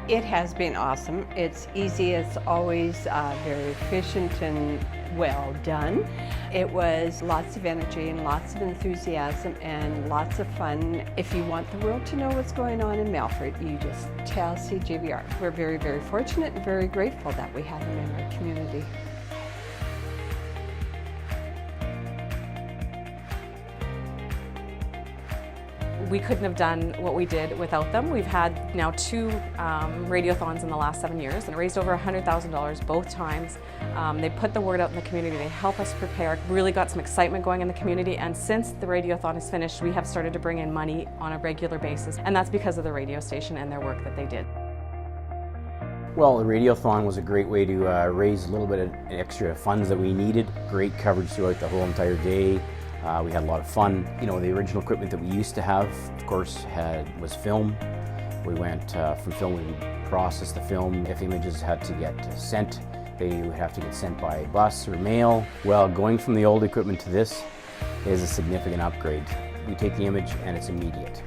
It has been awesome. It's easy, it's always very efficient and well done. It was lots of energy and lots of enthusiasm and lots of fun. If you want the world to know what's going on in Melfort, you just tell CJVR. We're very, very fortunate and very grateful that we have them in our community. We couldn't have done what we did without them. We've had now 2 radiothons in the last 7 years and raised over $100,000 both times. They put the word out in the community, they help us prepare, really got some excitement going in the community, and since the radiothon is finished, we have started to bring in money on a regular basis, and that's because of the radio station and their work that they did. Well, the radiothon was a great way to raise a little bit of extra funds that we needed. Great coverage throughout the whole entire day. We had a lot of fun. You know, the original equipment that we used to have, of course, was film. We went from film, we processed the film. If images had to get sent, they would have to get sent by bus or mail. Well, going from the old equipment to this is a significant upgrade. We take the image and it's immediate.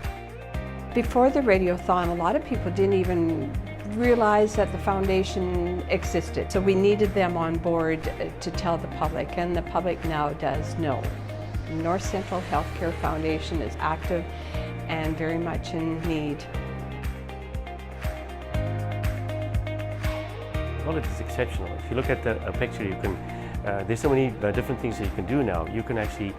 Before the radiothon, a lot of people didn't even realize that the foundation existed. So we needed them on board to tell the public, and the public now does know. North Central Healthcare Foundation is active and very much in need. Well, it is exceptional. If you look at a picture, you can, there's so many different things that you can do now. You can actually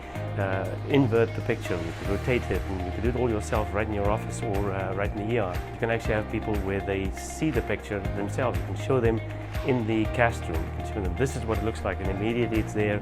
invert the picture, you can rotate it, and you can do it all yourself right in your office or right in the ER. You can actually have people where they see the picture themselves. You can show them in the cast room. You can show them this is what it looks like, and immediately it's there.